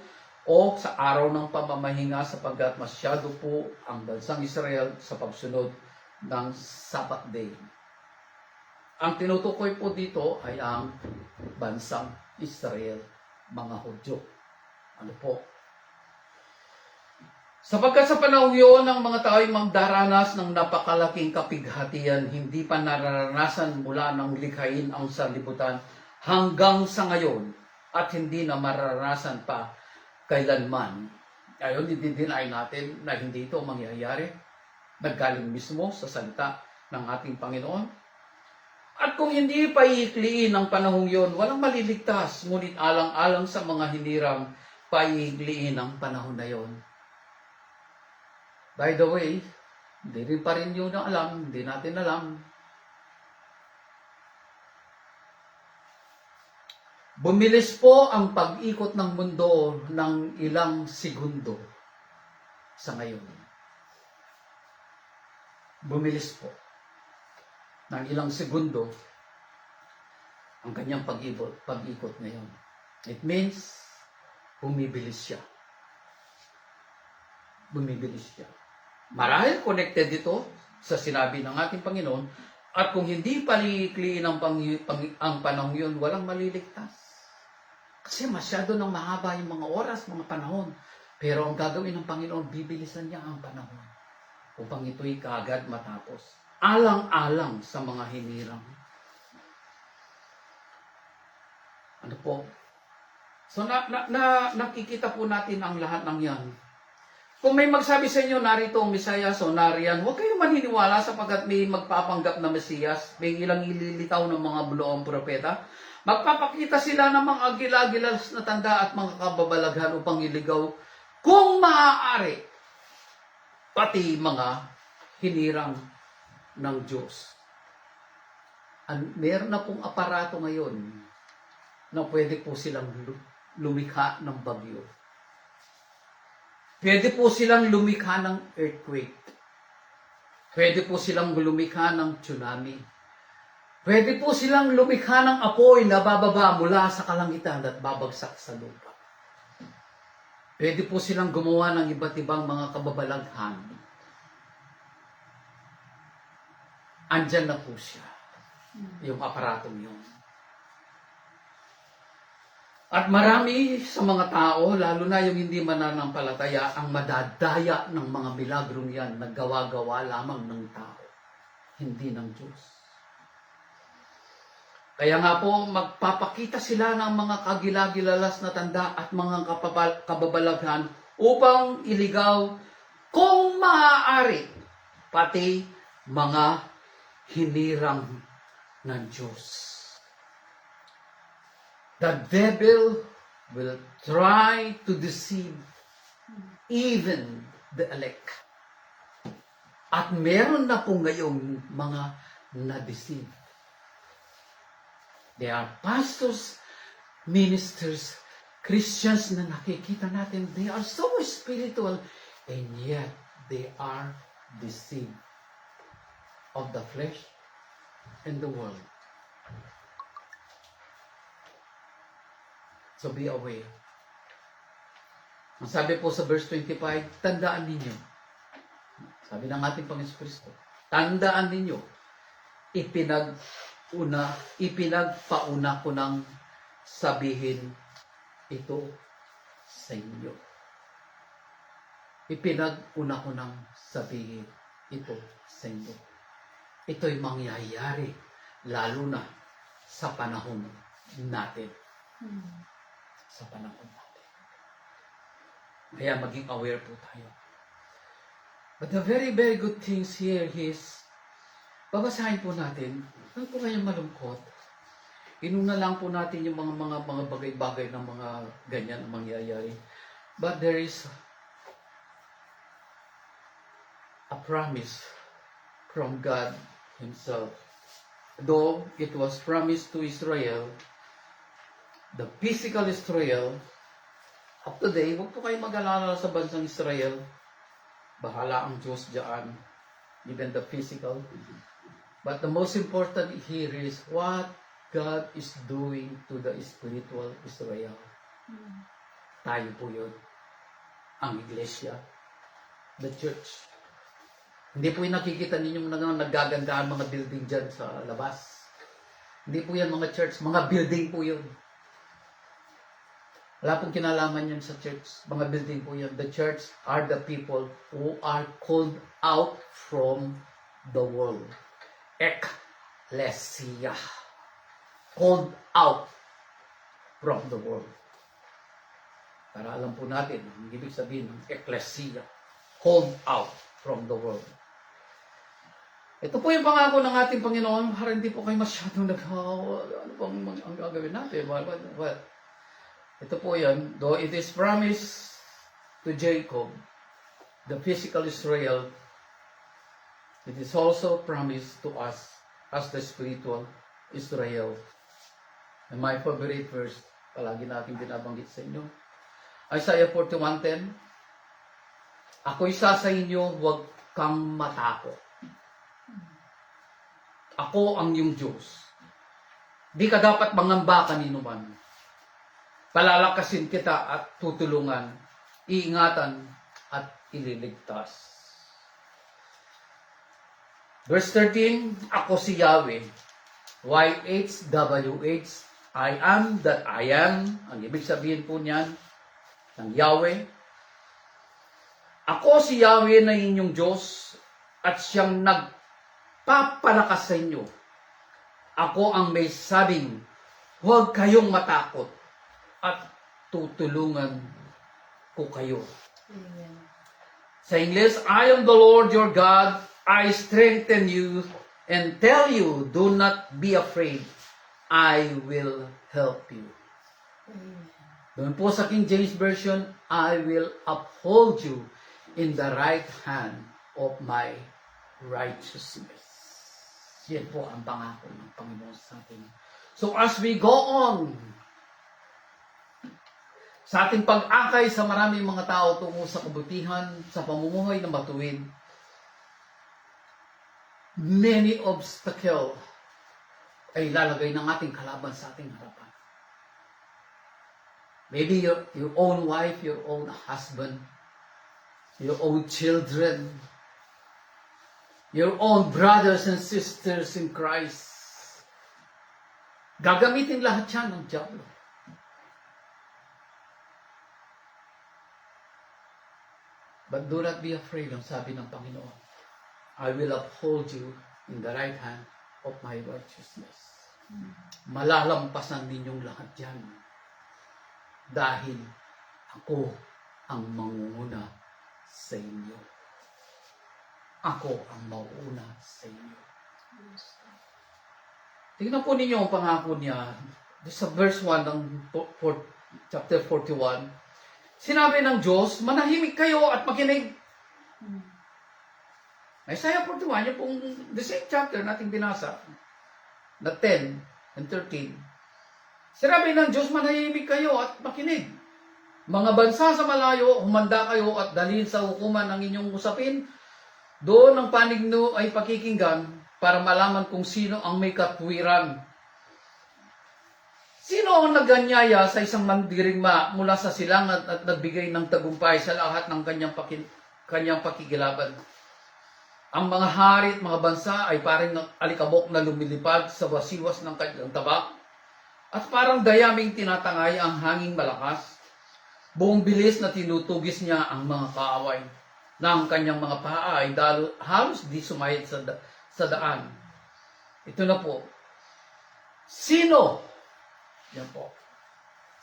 o sa araw ng pamamahinga sapagkat masyado po ang bansang Israel sa pagsunod ng Sabbath day. Ang tinutukoy po dito ay ang bansang Israel, mga Hudyo. Ano po? Sapagkat sa panahon yun, ang mga tao ay magdaranas ng napakalaking kapighatian, hindi pa nararanasan mula ng likhain ang sanlibutan hanggang sa ngayon at hindi na mararanasan pa kailanman. Ayon, didinay natin na hindi ito mangyayari. Naggaling mismo sa salita ng ating Panginoon. At kung hindi pa iikliin ang panahong yon, walang maliligtas, ngunit alang-alang sa mga hinirang paiikliin ang panahon na yon. By the way, hindi rin pa rin yun na alam, hindi natin alam. Bumilis po ang pag-ikot ng mundo ng ilang segundo sa ngayon. Bumilis po ng ilang segundo ang kanyang pag-ikot ngayon. It means, bumibilis siya. Bumibilis siya. Marahil connected ito sa sinabi ng ating Panginoon, at kung hindi palikliin ang panahon yun, walang maliligtas. Kasi masyado nang mahaba yung mga oras, mga panahon. Pero ang gagawin ng Panginoon, bibilisan niya ang panahon upang ito'y kaagad matapos. Alang-alang sa mga hinirang. Ano po? So nakikita po natin ang lahat ng yan. Kung may magsabi sa inyo, narito ang Mesiyas o nariyan, huwag kayong maniniwala sapagkat may magpapanggap na Mesiyas, may ilang ililitaw ng mga buloong propeta. Magpapakita sila ng mga agila-agilas na tanda at mga kababalaghan upang iligaw kung maaari, pati mga hinirang ng Diyos. Meron na pong aparato ngayon na pwede po silang lumikha ng bagyo. Pwede po silang lumikha ng earthquake. Pwede po silang lumikha ng tsunami. Pwede po silang lumikha ng apoy na bababa mula sa kalangitan at babagsak sa lupa. Pwede po silang gumawa ng iba't ibang mga kababalaghan. Andyan na po siya. Yung aparatong yun. At marami sa mga tao, lalo na yung hindi mananampalataya, ang madadaya ng mga milagrong yan na gawa-gawa lamang ng tao, hindi ng Diyos. Kaya nga po, magpapakita sila ng mga kagilagilalas na tanda at mga kababalaghan upang iligaw, kung maaari, pati mga hinirang ng Diyos. The devil will try to deceive even the elect. At meron na po ngayong mga na-deceive. They are pastors, ministers, Christians na nakikita natin. They are so spiritual and yet they are deceived of the flesh and the world. So be aware. Ang sabi po sa verse 25, tandaan ninyo. Sabi ng ating Panginoon Kristo, tandaan ninyo, ipinagpauna ko ng sabihin ito sa inyo. Ipinaguna ko ng sabihin ito sa inyo. Ito'y mangyayari lalo na sa panahon natin. Sa panahon natin. Kaya maging aware po tayo. But the very, very good things here is, babasahin po natin, ano po kayang malungkot? Inuna lang po natin yung mga bagay-bagay ng mga ganyan na mangyayari. But there is a promise from God Himself. Though it was promised to Israel, the physical Israel, up to today, huwag po kayo mag-alala sa bansang Israel. Bahala ang Diyos diyan, even the physical. But the most important here is what God is doing to the spiritual Israel. Tayo po yun. Ang iglesia. The church. Hindi po yung nakikita ninyo nagagandaan mga building dyan sa labas. Hindi po yan mga church. Mga building po yun. Wala pong kinalaman yan sa church. Mga building po yan. The church are the people who are called out from the world. Ecclesia. Called out from the world. Para alam po natin, ang ibig sabihin ng ecclesia. Called out from the world. Ito po yung pangako ng ating Panginoon. Para hindi po kayo masyadong ano pang ang gagawin natin? Well, ito po yan. Though it is promised to Jacob, the physical Israel, it is also promised to us as the spiritual Israel. And my favorite verse, palagi natin binabanggit sa inyo, Isaiah 41:10, ako'y sa inyo, huwag kang matakot. Ako ang iyong Diyos. Di ka dapat mangamba kanino man. Palalakasin kita at tutulungan, iingatan at ililigtas. Verse 13, ako si Yahweh. YHWH, I am that I am. Ang ibig sabihin po niyan, ng Yahweh. Ako si Yahweh na inyong Diyos at siyang nagpapalakas sa inyo. Ako ang may sabing, huwag kayong matakot at tutulungan ko kayo. Amen. Sa English, I am the Lord your God. I strengthen you and tell you, do not be afraid. I will help you. Amen. Doon po sa King James Version, I will uphold you in the right hand of my righteousness. Yan po ang pangako ng Panginoon sa atin. So as we go on, sa ating pag-akay sa maraming mga tao tungo sa kabutihan, sa pamumuhay na matuwid, many obstacles ay lalagay ng ating kalaban sa ating harapan. Maybe your own wife, your own husband, your own children, your own brothers and sisters in Christ. Gagamitin lahat yan ng diablo. But do not be afraid, ang sabi ng Panginoon. I will uphold you in the right hand of my righteousness. Malalampasan ninyong lahat yan. Dahil ako ang mangunguna sa inyo. Ako ang mauuna sa inyo. Tingnan po ninyo ang pangako niya. Sa verse 1 ng chapter 41, sinabi ng Diyos, manahimik kayo at makinig. Isaiah 41, yung pong the same chapter nating binasa, na 10 and 13. Sinabi ng Diyos, manahimik kayo at makinig. Mga bansa sa malayo, humanda kayo at dalhin sa hukuman ang inyong usapin. Doon ang panig nyo ay pakikinggan para malaman kung sino ang may katwiran. Sino ang naganyaya sa isang mandirigma mula sa silangan at nagbigay ng tagumpay sa lahat ng kanyang pakikilaban? Ang mga hari at mga bansa ay parang alikabok na lumilipad sa wasiwas ng kanyang tabak at parang dayaming tinatangay ang hanging malakas. Buong bilis na tinutugis niya ang mga kaaway na ang kanyang mga paa ay halos di sumayad sa daan. Ito na po. Sino? Yan po.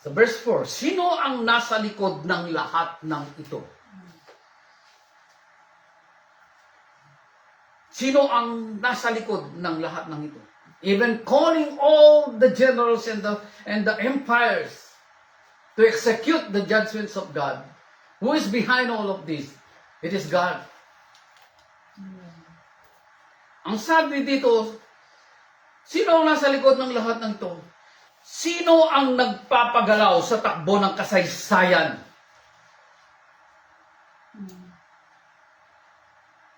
Sa verse 4, sino ang nasa likod ng lahat ng ito? Sino ang nasa likod ng lahat ng ito? Even calling all the generals and the empires to execute the judgments of God. Who is behind all of this? It is God. Ang sabi dito, sino ang nasa likod ng lahat ng ito? Sino ang nagpapagalaw sa takbo ng kasaysayan?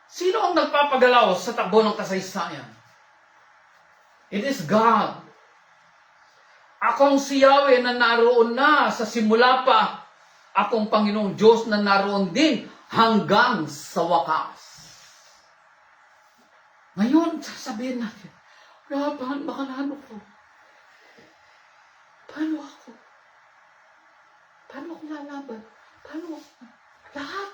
Sino ang nagpapagalaw sa takbo ng kasaysayan? It is God. Akong si Yahweh na naroon na sa simula pa. Akong Panginoong Diyos na naroon din hanggang sa wakas. Ngayon, sasabihin natin, paano ko? Paano ako? Paano ako lalaban? Paano ako? Lahat.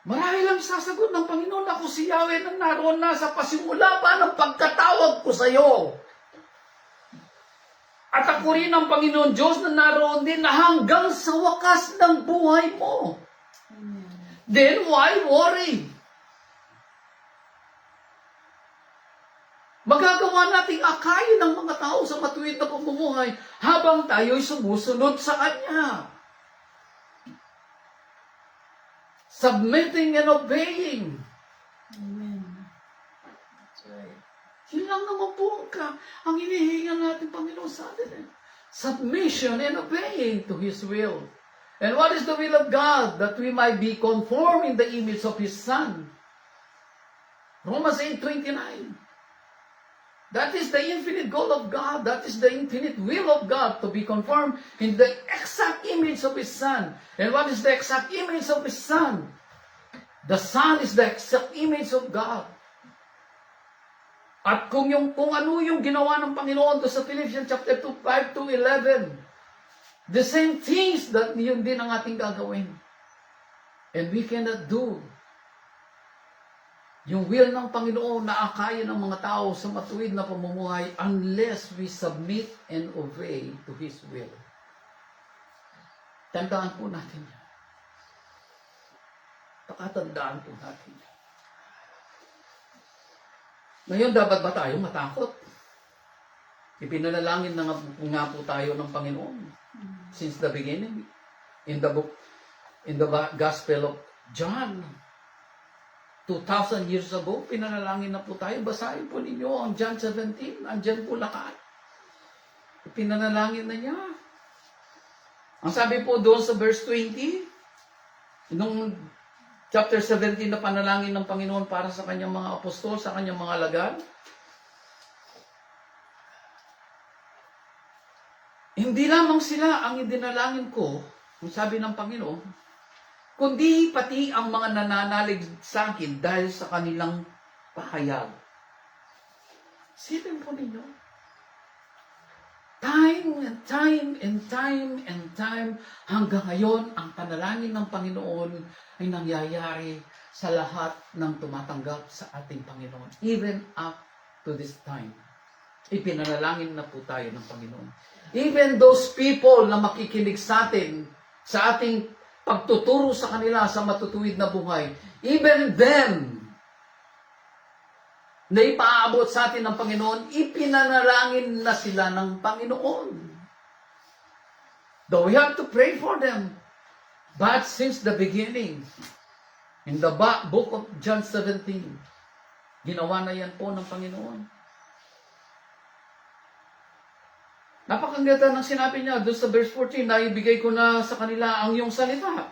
Marahil lang sasagot ng Panginoon, ako si Yahweh na naroon na sa pasimula pa ng pagkatawag ko sa iyo. At ako rin ang Panginoon Diyos na naroon din na hanggang sa wakas ng buhay mo. Amen. Then why worry? Magagawa nating akayin ng mga tao sa matuwid na pamumuhay habang tayo'y sumusunod sa Kanya. Submitting and obeying. Amen. That's right. Yun lang naman po ang hinihinga natin, Panginoon, sa atin. Submission and obeying to His will. And what is the will of God? That we might be conformed in the image of His Son. Romans 8:29. That is the infinite goal of God. That is the infinite will of God, to be conformed in the exact image of His Son. And what is the exact image of His Son? The Son is the exact image of God. At kung ano yung ginawa ng Panginoon doon sa Philippians chapter 2, 5 to 11, the same things that yun din ang ating gagawin. And we cannot do yung will ng Panginoon na akayin ng mga tao sa matuwid na pamumuhay unless we submit and obey to His will. Tandaan po natin yan. Pakatandaan po natin yan. Ngayon, dapat ba tayong matakot? Ipinanalangin na nga po tayo ng Panginoon since the beginning. In the Gospel of John, 2,000 years ago, pinanalangin na po tayo. Basahin po ninyo ang John 17. Andyan po lahat. Pinanalangin na niya. Ang sabi po doon sa verse 20, nung chapter 17 na panalangin ng Panginoon para sa kanyang mga apostol, sa kanyang mga alagad, hindi lamang sila ang idinalangin ko, ang sabi ng Panginoon, kundi pati ang mga nananalig sa akin dahil sa kanilang pahayag. Silipin po ninyo. Time and time and time and time hanggang ngayon, ang panalangin ng Panginoon ay nangyayari sa lahat ng tumatanggap sa ating Panginoon. Even up to this time. Ipinanalangin na po tayo ng Panginoon. Even those people na makikinig sa atin, sa ating pagtuturo sa kanila sa matutuwid na buhay, even them, na ipaabot sa atin ng Panginoon, ipinanalangin na sila ng Panginoon. Though we have to pray for them, but since the beginning, In the book of John 17, ginawa na yan po ng Panginoon. Napakaganda ng sinabi niya doon sa verse 14, na ibigay ko na sa kanila ang iyong salita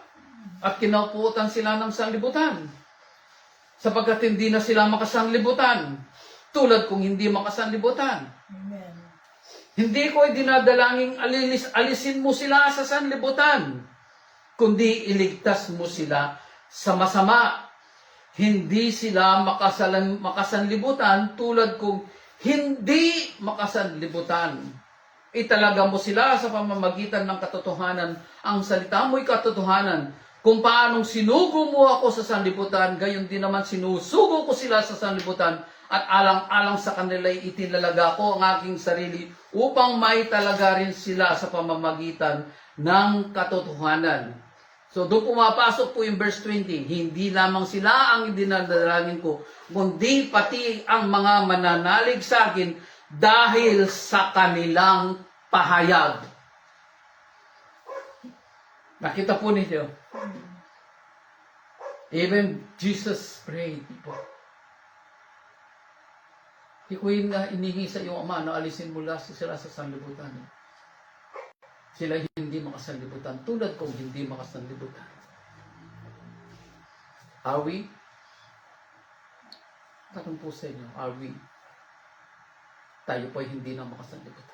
at kinauputan sila ng sanlibutan sapagkat hindi na sila makasanlibutan tulad kung hindi makasanlibutan. Amen. Hindi ko dinadalangin alisin mo sila sa sanlibutan, kundi iligtas mo sila sa masama. Hindi sila makasanlibutan tulad kung hindi makasanlibutan. Italaga mo sila sa pamamagitan ng katotohanan. Ang salita mo'y katotohanan. Kung paanong sinugo mo ako sa sanlibutan, gayon din naman sinusugo ko sila sa sanlibutan, at alang-alang sa kanila'y itinalaga ko ang aking sarili upang maitalaga rin sila sa pamamagitan ng katotohanan. So doon pumapasok po yung verse 20, hindi lamang sila ang idinadalangin ko, kundi pati ang mga mananalig sa akin dahil sa kanilang pahayag. Nakita po ninyo, even Jesus prayed, people. Hindi ko inihingi sa iyong Ama na alisin mula sila sa sanlibutan. Sila hindi makasanlibutan tulad kong hindi makasanlibutan. Are we? Tanong po sa inyo, are we? Tayo po ay hindi na makasanlibutan.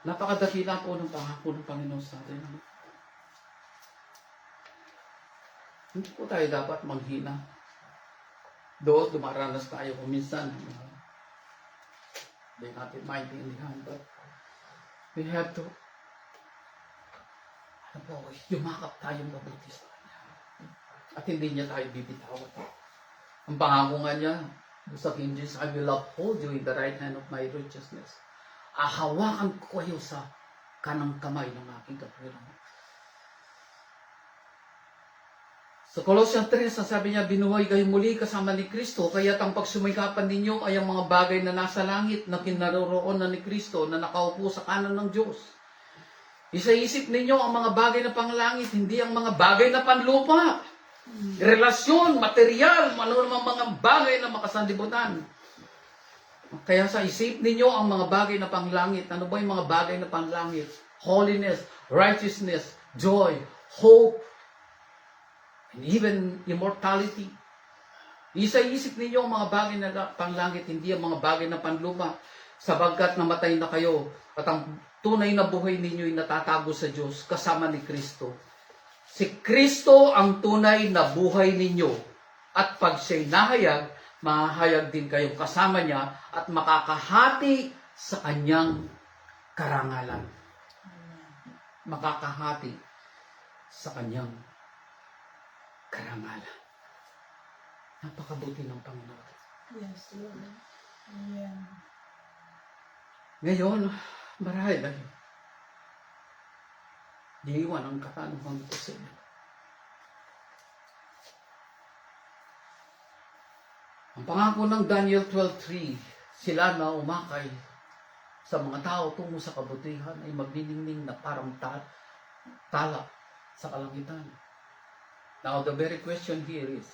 Napakadakila po ng pangako ng Panginoon sa atin. Hindi po tayo dapat manghina. Doon, dumaranas tayo kung minsan. Hindi natin maintindihan. But we have to yumakap tayong mabuti sa Kanya. At hindi niya tayo bibitawan. Ang pangako nga niya, sa King Jesus, I will uphold you in the right hand of my righteousness. Ahawakan ko kayo sa kanang kamay ng aking kapurihan. Sa Colossians 3, sabi niya, binuhay kayo muli kasama ni Kristo, kaya't ang pagsumikapan ninyo ay ang mga bagay na nasa langit na kinaroroon na ni Kristo na nakaupo sa kanan ng Diyos. Isaisip ninyo ang mga bagay na panglangit, hindi ang mga bagay na panlupa. Relasyon, material, ano namang mga bagay na makasanlibutan. Kaya sa isip ninyo ang mga bagay na panglangit. Ano ba yung mga bagay na panglangit? Holiness, righteousness, joy, hope, and even immortality. Isa-isip ninyo ang mga bagay na panglangit, hindi ang mga bagay na panlupa. Sabagkat namatay na kayo at ang tunay na buhay ninyo ay natatago sa Diyos kasama ni Kristo. Si Kristo ang tunay na buhay ninyo. At pag siya'y nahayag, mahayag din kayo kasama niya at makakahati sa kanyang karangalan. Makakahati sa kanyang karangalan. Napakabuti ng Panginoon. Yes, Lord. Amen. Ngayon, marahil ay diiwan ang katanungan ko sa inyo. Ang pangako ng Daniel 12:3, sila na umakay sa mga tao tungo sa kabutihan ay magniningning na parang tala sa kalangitan. Now, the very question here is,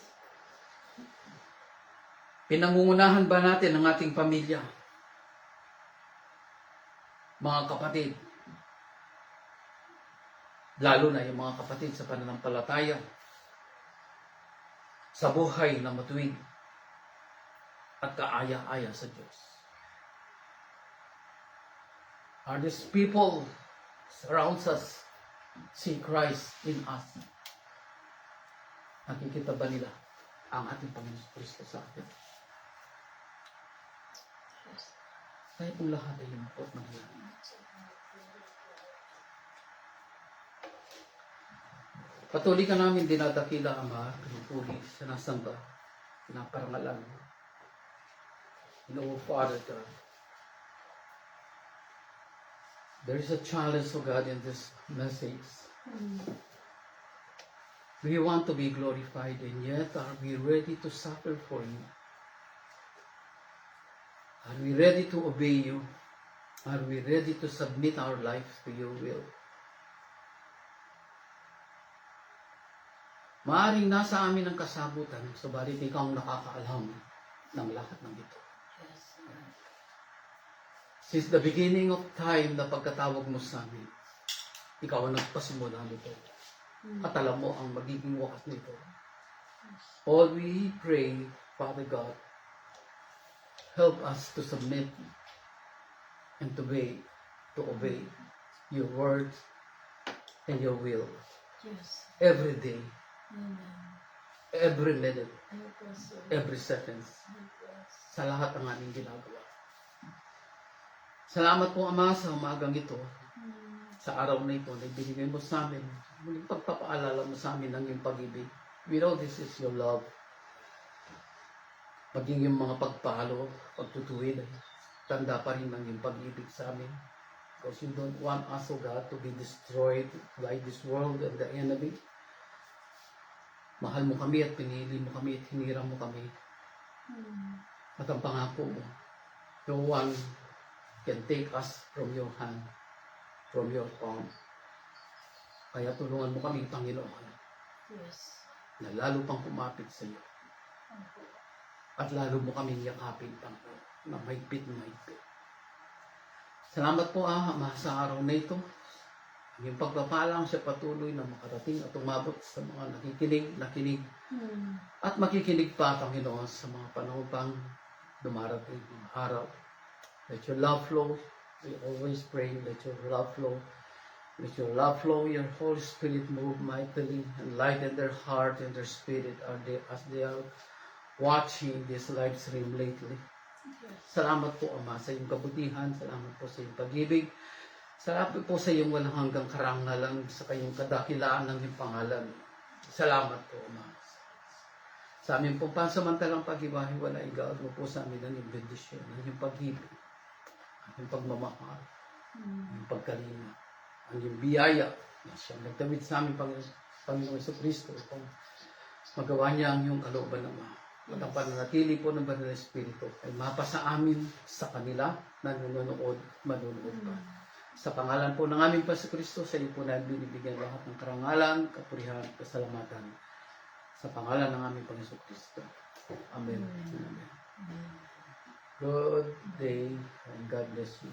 pinangungunahan ba natin ang ating pamilya? Mga kapatid, lalo na yung mga kapatid sa pananampalataya, sa buhay na matuwid at kaaya-aya sa Diyos. Are these people surrounds us see Christ in us? Nakikita ba nila ang ating Panginoon Kristo sa atin? Tayo pong lahat ay lumapot ng langit. Patuloy ka namin dinadakila, Ama, pinupuli, sinasamba, pinaparangalan. In our Father God, there is a challenge, O God, in this message. We want to be glorified, and yet are we ready to suffer for you? Are we ready to obey you? Are we ready to submit our lives to your will? Maaring nasa amin ang kasagutan, subalit ikaw ang nakakaalam ng lahat ng ito. Yes, Lord. Since the beginning of time na pagkatawag mo sa amin, ikaw ang nagpasimula nito. At alam mo ang magiging wakas nito. All we pray, Father God, help us to submit and to obey your words and your will Yes. every day, Amen. every minute, Help us, Lord. every second, Help us. sa lahat ng aming ginagawa. Salamat po, Ama, sa umagang ito, sa araw na ito, na ibinigay mo sa amin, muling pagpapaalala mo sa amin ng iyong pag-ibig. We know this is your love. Maging yung mga pagpalo, pagtutuwid, tanda pa rin ng iyong pag-ibig sa amin. Because you don't want us, O God, to be destroyed by this world and the enemy. Mahal mo kami at pinili mo kami at hinirang mo kami. At ang pangako mo, no one can take us from your hand, from your palm. Kaya tulungan mo kami, Panginoon, Yes. na lalo pang kumapit sa iyo. At lalo mo kaming yakapin, Panginoon, na mahigpit na mahigpit. Salamat po, Ama, sa araw na ito. Ang iyong pagpapalang siya patuloy na makarating at umabot sa mga nakikinig, at makikinig pa, Panginoon, sa mga panahon pang dumarating ng araw. Let your love flow. We always pray, let your love flow. Let your love flow, your Holy Spirit move mightily, enlighten their heart and their spirit as they are watching this live stream lately. Salamat po, Ama, sa iyong kabutihan. Salamat po sa iyong pag-ibig. Salamat po sa iyong walang hanggang karangalan, sa kayong kadakilaan ng iyong pangalan. Salamat po, Ama. Sa aming pong pansamantalang pag-iwahiwalay, igaod mo po sa amin ang iyong bendisyon, ang iyong pag-ibig, ang iyong pagmamahal, ang iyong pagkalina, ang iyong biyaya na siyang nagtawid sa amin, Panginoon Jesucristo, upang magawa niya ang iyong kalooban, Ama. At ang pananatili po ng Banal na Espiritu ay mapasa amin sa kanila na manunood pa. Sa pangalan po ng aming Jesucristo, sa iyo po na binibigyan lahat ng karangalan, kapurihan, kasalamatan. Sa pangalan ng aming Panginoon Jesucristo. Amen. Amen. Good day and God bless you.